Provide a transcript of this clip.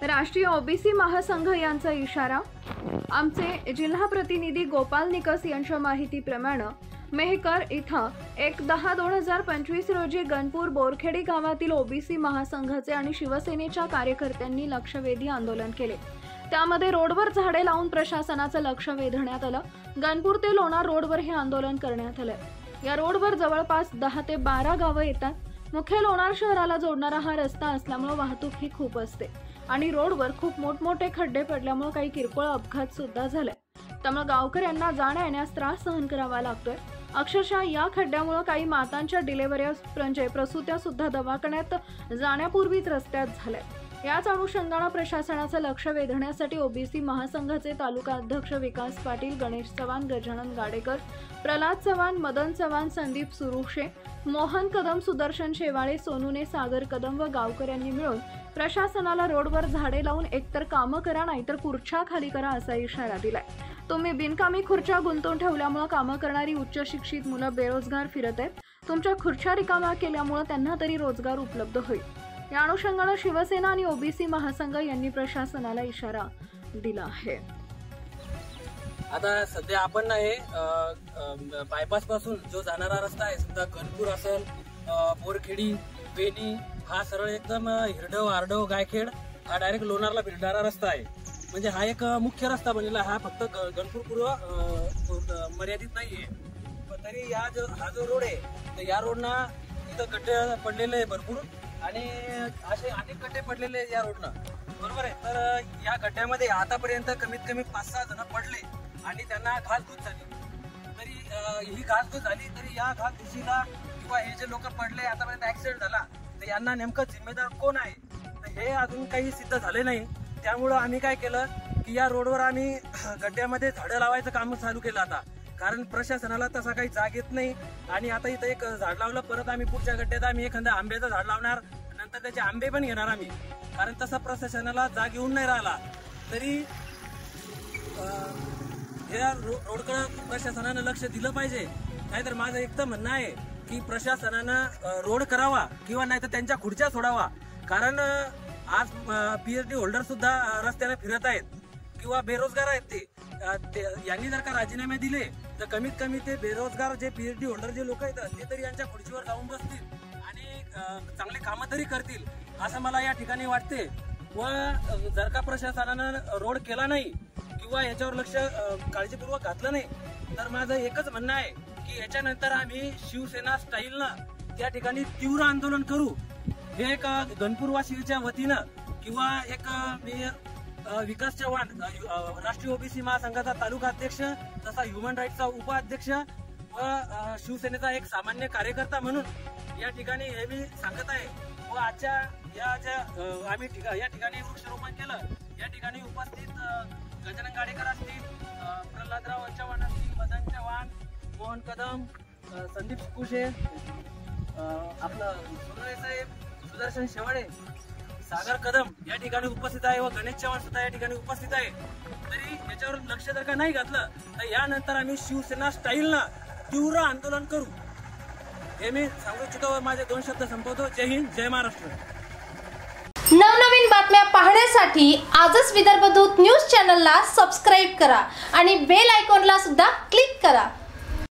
राष्ट्रीय ओबीसी महासंघ यांचा इशारा। आमचे जिल्हा प्रतिनिधी गोपाल निकस यांच्या माहितीप्रमाणे मेहकर इथं 1/10/2025 रोजी गणपूर बोरखेडी गावातील ओबीसी महासंघाचे आणि शिवसेनेच्या कार्यकर्त्यांनी लक्षवेधी आंदोलन केले। त्यामध्ये रोडवर झाडे लावून प्रशासनाचं लक्ष वेधण्यात आलं। गणपूर ते लोणार रोडवर हे आंदोलन करण्यात आलं। या रोडवर जवळपास 10 ते 12 गावं येतात। मुख्य लोणार शहराला जोडणारा हा रस्ता असल्यामुळे वाहतूक ही खूप असते आणि रोडवर खूप मोठमोठे खड्डे पडल्यामुळे काही किरकोळ अपघात सुद्धा झाले। त्यामुळे गावकऱ्यांना जाण्या येण्यास त्रास सहन करावा लागतोय। अक्षरशः या खड्ड्यामुळे काही मातांच्या डिलिव्हऱ्या म्हणजे प्रसूत्या सुद्धा दवाखान्यात जाण्यापूर्वीच रस्त्यात झाल्या। याच अनुषंगाने प्रशासनाचं लक्ष वेधण्यासाठी ओबीसी महासंघाचे तालुका अध्यक्ष विकास पाटील, गणेश चव्हाण, गजानन गाडेकर, प्रल्हाद चव्हाण, मदन चव्हाण, संदीप सुरुशे, मोहन कदम, सुदर्शन शेवाळे, सोनूने, सागर कदम व गावकऱ्यांनी मिळून प्रशासनाला रोडवर झाडे लावून एकतर कामं करा नाहीतर खुर्च्या खाली करा असा इशारा दिलाय। तुम्ही बिनकामी खुर्च्या गुंतवून ठेवल्यामुळे कामं करणारी उच्च शिक्षित मुलं बेरोजगार फिरत आहेत। तुमच्या खुर्च्या रिकाम्या केल्यामुळे त्यांना तरी रोजगार उपलब्ध होईल। या अनुषंगाने शिवसेना आणि ओबीसी महासंघ यांनी प्रशासनाला इशारा दिला आहे। आता सध्या आपण हे बायपास पासून जो जाणारा रस्ता आहे, समजा गणपूर असेल, बोरखेडी, बेनी, हा सरळ एकदम हिरडव, आरडव, गायखेड हा डायरेक्ट लोणारला भिडणारा रस्ता आहे। म्हणजे हा एक मुख्य रस्ता बनलेला, हा फक्त गणपूर पूर्व मर्यादित नाहीये। पण तरी हा जो रोड आहे, तर या रोडना इथं गड्डे पडलेले आहे भरपूर आणि असे अनेक गड्डे पडलेले या रोडनं, बरोबर आहे। तर या गड्ड्यामध्ये आतापर्यंत कमीत कमी 5-6 जण पडले आणि त्यांना घासघूस झाली। तरी ही घासघूस झाली तरी या घासघुशीला किंवा हे जे लोक पडले, आतापर्यंत ऍक्सिडेंट झाला, तर यांना नेमकं जिम्मेदार कोण आहे तर हे अजून काही सिद्ध झाले नाही। त्यामुळं आम्ही काय केलं की या रोडवर आम्ही गड्ड्यामध्ये झाडं लावायचं काम चालू केलं आता, कारण प्रशासनाला तसा काही जाग येत नाही। आणि आता इथं एक झाड लावलं, परत आम्ही पुढच्या गड्ड्यात आम्ही एखाद्या आंब्याचं झाड लावणार, नंतर त्याचे आंबे पण घेणार आम्ही, कारण तसा प्रशासनाला जाग येऊन नाही राहिला। तरी या रोडकडे प्रशासनानं लक्ष दिलं पाहिजे। नाहीतर माझं एकदम म्हणणं आहे की प्रशासनानं रोड करावा किंवा नाहीतर त्यांच्या खुर्च्या सोडावा, कारण आज पीएचडी होल्डर सुद्धा रस्त्याने फिरत आहेत किंवा बेरोजगार आहेत। ते यांनी जर का राजीनामे दिले तर कमीत कमी ते बेरोजगार जे पीएचडी होल्डर जे लोक आहेत ते तरी यांच्या खुर्चीवर जाऊन बसतील आणि चांगले कामं तरी करतील असं मला या ठिकाणी वाटते। व जर का प्रशासनानं रोड केला नाही किंवा याच्यावर लक्ष काळजीपूर्वक घातलं नाही तर माझं एकच म्हणणं आहे की याच्यानंतर आम्ही शिवसेना स्टाईलनं त्या ठिकाणी तीव्र आंदोलन करू। हे एक गणपूरवासीच्या वतीनं किंवा एक मी विकास चव्हाण, राष्ट्रीय ओबीसी महासंघाचा तालुका अध्यक्ष, तसा ह्युमन राईट्सचा उपाध्यक्ष व शिवसेनेचा एक सामान्य कार्यकर्ता म्हणून या ठिकाणी हे मी सांगत आहे। व आजच्या या ज्या आम्ही या ठिकाणी वृक्षारोपण केलं, या ठिकाणी उपस्थित गजानन गाडेकर असतील, प्रल्हादराव चव्हाण असतील, मदन चव्हाण, मोहन कदम, संदीप सुकुशे, आपलं सोनवणे साहेब, सुदर्शन शेवाळे, सागर कदम या ठिकाणी उपस्थित आहे व गणेश चव्हाण सुद्धा या ठिकाणी उपस्थित आहे। तरी याच्यावर लक्ष जर का नाही घातलं तर यानंतर आम्ही शिवसेना स्टाईलनं तीव्र आंदोलन करू, हे मी सांगू इच्छितो। माझे 2 शब्द संपवतो। जय हिंद, जय महाराष्ट्र। नवनवीन बातम्या पाहण्यासाठी आजच विदर्भ दूत न्यूज चॅनलला सबस्क्राईब करा आणि बेल आयकॉनला सुद्धा क्लिक करा।